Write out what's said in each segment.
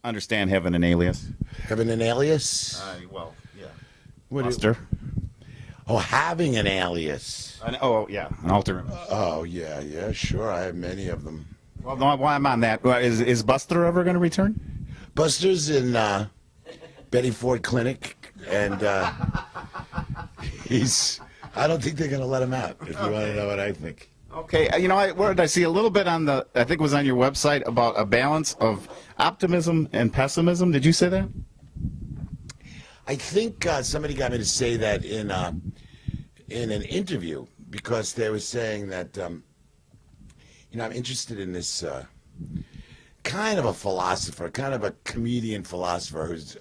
understand having an alias? Having an alias? Well, yeah. What do- Buster. Oh, having an alias. Oh, yeah, an alter image. Oh, yeah, sure. I have many of them. Well, no, while I'm on that, is Buster ever going to return? Buster's in Betty Ford Clinic, and I don't think they're going to let him out, if you want to know what I think. Okay, where did I see a little bit on I think it was on your website, about a balance of optimism and pessimism. Did you say that? I think somebody got me to say that in an interview, because they were saying that, I'm interested in this kind of a philosopher, kind of a comedian philosopher who's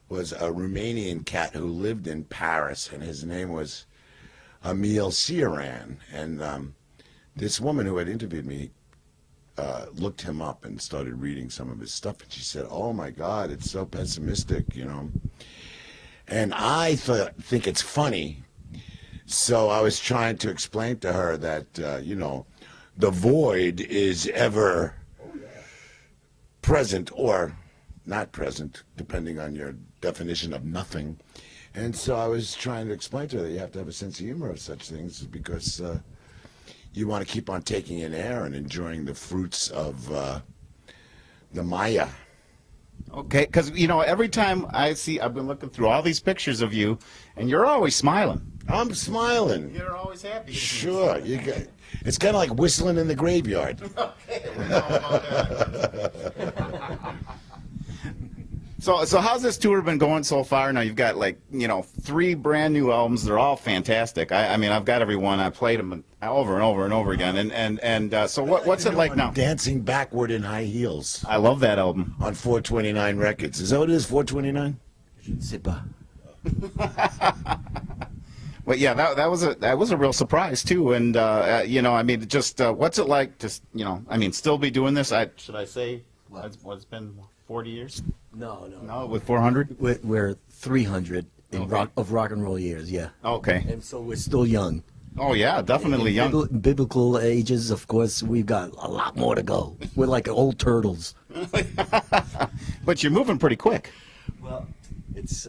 was a Romanian cat who lived in Paris, and his name was Emile Cioran. And this woman who had interviewed me looked him up and started reading some of his stuff, and she said, "Oh my God, it's so pessimistic, And I think it's funny, so I was trying to explain to her that the void is ever present or not present, depending on your definition of nothing. And so I was trying to explain to her that you have to have a sense of humor of such things, because you want to keep on taking in air and enjoying the fruits of the Maya. Okay, because every time I've been looking through all these pictures of you, and you're always smiling. I'm smiling. You're always happy. Sure, it's kind of like whistling in the graveyard. Okay. We know about that. So how's this tour been going so far? Now you've got 3 brand new albums. They're all fantastic. I mean, I've got every one. I played them over and over and over again. And so what's it like now? Dancing Backward in High Heels I love that album. on 429 Records. Is that what it is, 429? But yeah, that was a real surprise too. And what's it like to still be doing this? Should I say what's been 40 years? No, With 400? we're 300 in Okay. rock and roll years, yeah. Okay. And so we're still young. Oh yeah, definitely young. Biblical ages, of course, we've got a lot more to go. We're like old turtles. But you're moving pretty quick. Well, it's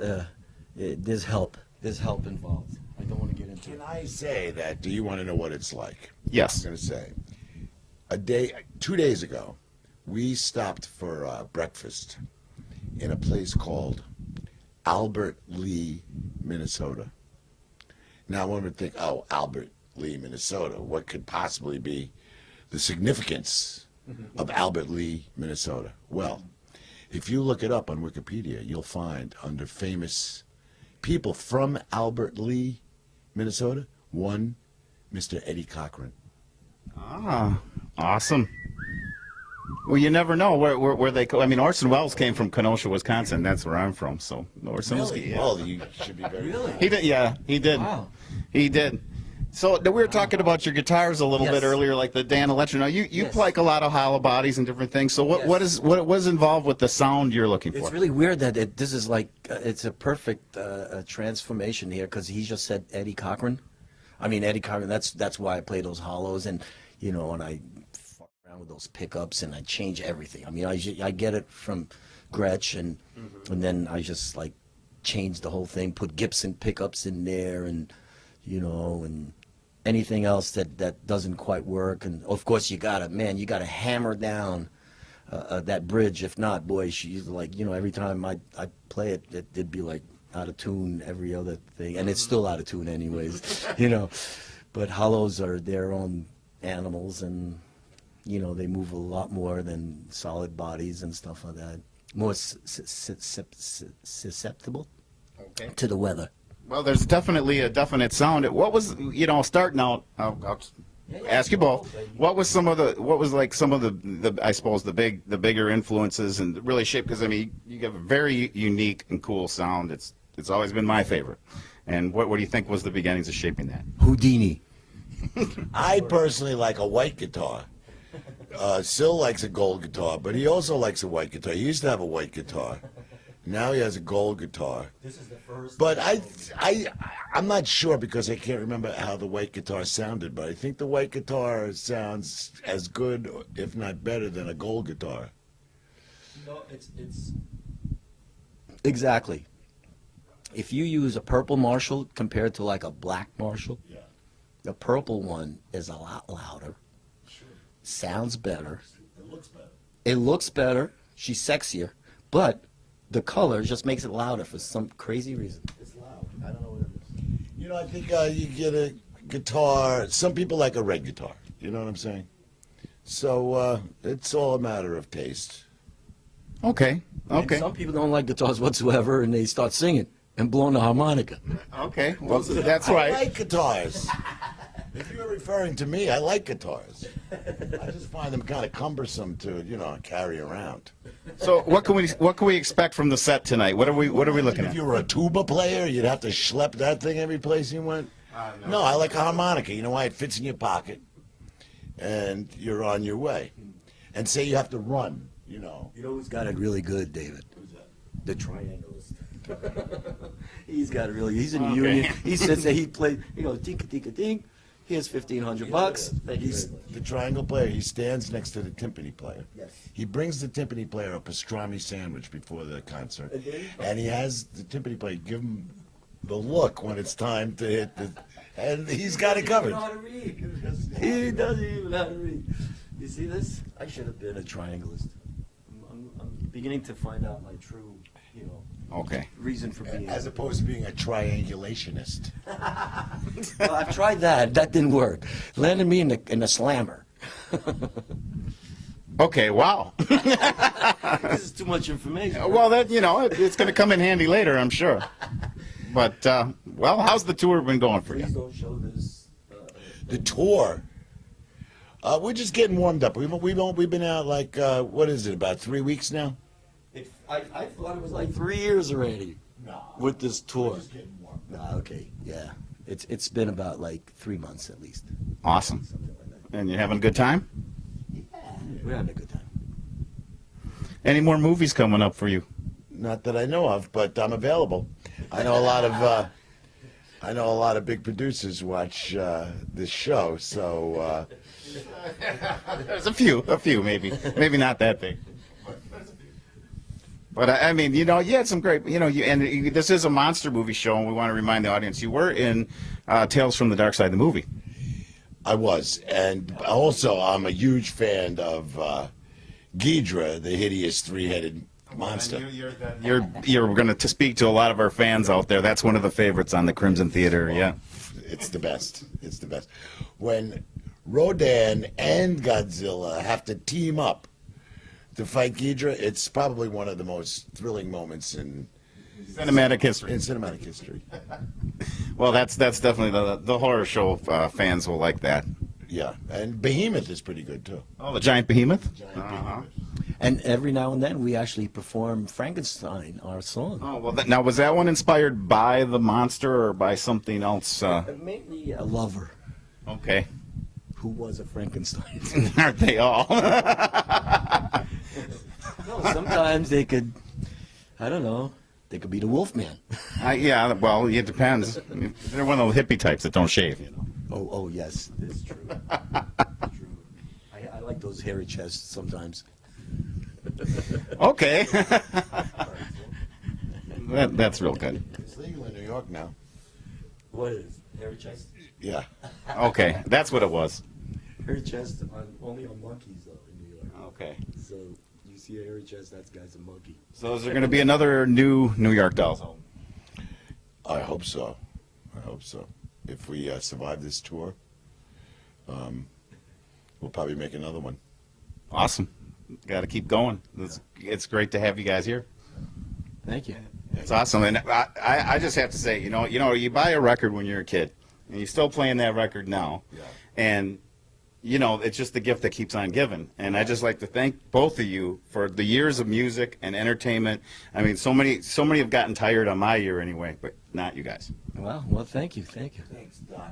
there's help. There's help involved. I don't want to get into Can it. I say that? Do you want to know what it's like? Yes. I'm going to say, 2 days ago, we stopped for breakfast in a place called Albert Lee, Minnesota. Now, one would think, oh, Albert Lee, Minnesota, what could possibly be the significance of Albert Lee, Minnesota? Well, if you look it up on Wikipedia, you'll find under famous people from Albert Lee, Minnesota, one, Mr. Eddie Cochran. Ah, awesome. Well, you never know where they go. I mean, Orson Welles came from Kenosha, Wisconsin. That's where I'm from. So Orson Welles. Really? Yeah. Well, you should be very. Really? He did. Yeah, he did. Wow. He did. So we were talking about your guitars a little Yes. bit earlier, like the Dan Electro. Now you Yes. play like a lot of hollow bodies and different things. So what Yes. what was involved with the sound you're looking for? It's really weird that this is like it's a perfect transformation here, because he just said Eddie Cochran. I mean, Eddie Cochran. That's why I play those hollows, and and I fuck around with those pickups, and I change everything. I mean, I get it from Gretsch, and then I just like change the whole thing, put Gibson pickups in there, and and anything else that doesn't quite work. And of course, you gotta hammer down that bridge. If not, boy, she's like, every time I play it, it'd be like out of tune every other thing, and it's still out of tune anyways. But hollows are their own animals, and they move a lot more than solid bodies and stuff like that. More susceptible to the weather. Well, there's definitely a definite sound. What was starting out? I'll ask you both. What was some of the I suppose the bigger influences and really shape? Because I mean, you have a very unique and cool sound. It's always been my favorite. And what do you think was the beginnings of shaping that? Houdini. I personally like a white guitar. Sil likes a gold guitar, but he also likes a white guitar. He used to have a white guitar. Now he has a gold guitar. This is the first. But I'm not sure, because I can't remember how the white guitar sounded, but I think the white guitar sounds as good, if not better, than a gold guitar. No, it's exactly. If you use a purple Marshall compared to like a black Marshall, Yeah. the purple one is a lot louder, Sure. sounds better, It looks better. it looks better, she's sexier, but the color just makes it louder for some crazy reason. It's loud. I don't know what it is. You know, I think you get a guitar. Some people like a red guitar. You know what I'm saying? So it's all a matter of taste. Okay. And Okay. some people don't like guitars whatsoever, and they start singing and blowing the harmonica. Okay. Well, that's I right. like guitars. If you're referring to me, I like guitars. I just find them kind of cumbersome to, carry around. So what can we expect from the set tonight? What are we looking If at? you were a tuba player, you'd have to schlep that thing every place you went. No, I like a harmonica. You know why? It fits in your pocket, and you're on your way. And say you have to run, You know who's got it really good, David? The triangles. He's got it really. He's in the Okay. union. He sits there. He plays. He goes tinka tinka ding. Here's $1,500. Thank you He's very much. the triangle player. He stands next to the timpani player. Yes. He brings the timpani player a pastrami sandwich before the concert, And then? and he has the timpani player give him the look when it's time to hit the, and he's got it covered. He doesn't even know how to read. He doesn't even know how to read. You see this? I should have been a triangleist. I'm beginning to find out my true, Okay. reason for being. As opposed to being a triangulationist. Well, I've tried that. That didn't work. Landed me in a slammer. Okay. Wow. This is too much information. Well, it's going to come in handy later, I'm sure. But well, how's the tour been going for you? Please don't show this. The tour. We're just getting warmed up. We've been out like what is it, about 3 weeks now? I thought it was like 3 years already No. with this tour. getting warmed Ah, okay, yeah. It's been about like 3 months at least. Awesome. Something like that. And you're having a good time? We're having a good time. Any more movies coming up for you? Not that I know of, but I'm available. I know a lot of big producers watch this show, so There's a few maybe not that big. But I mean, you had some great, this is a monster movie show, and we want to remind the audience you were in Tales from the Dark Side, the movie. I was. And also, I'm a huge fan of Ghidra, the hideous three-headed monster. You're going to speak to a lot of our fans out there. That's one of the favorites on the Crimson Theater. Yeah. It's the best. It's the best. When Rodan and Godzilla have to team up to fight Ghidra, it's probably one of the most thrilling moments in Cinematic history. cinematic history. Well, that's definitely the horror show fans will like that. Yeah, and Behemoth is pretty good too. Oh, the giant behemoth. Behemoth. And every now and then we actually perform Frankenstein, our song. Oh well. Now was that one inspired by the monster or by something else? Mainly a lover Okay. who was a Frankenstein. Aren't they all? No, sometimes they could, I don't know, they could be the Wolfman. Yeah. Well, it depends. They're one of those hippie types that don't shave. Oh yes, it's true. True. I like those hairy chests sometimes. Okay. That's real good. It's legal in New York now. What is hairy chest? Yeah. Okay, that's what it was. Hairy chest only on monkeys though in New York. Okay. So you see a hairy chest, that guy's a monkey. So is there going to be another new New York Dolls album? I hope so. I hope so. If we survive this tour, we'll probably make another one. Awesome. Got to keep going. It's great to have you guys here. Thank you. It's awesome, and I just have to say, you buy a record when you're a kid, and you're still playing that record now, Yeah. and it's just the gift that keeps on giving. And I just like to thank both of you for the years of music and entertainment. I mean, so many have gotten tired on my year anyway, but not you guys. Well, thank you. Thanks, Doc.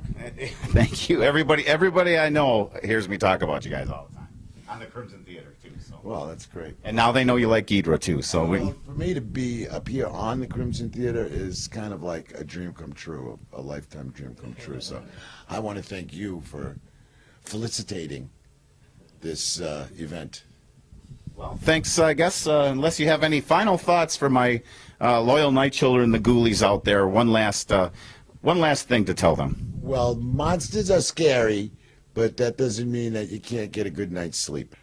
Thank you, everybody I know hears me talk about you guys all the time on the Crimson Theater too. So. Well, that's great. And now they know you like Ghidra too. So Well, for me to be up here on the Crimson Theater is kind of like a dream come true, a lifetime dream come true. So I want to thank you for felicitating this event. Thanks, I guess, unless you have any final thoughts for my loyal night children, the ghoulies out there, one last thing to tell them. Well, monsters are scary, but that doesn't mean that you can't get a good night's sleep.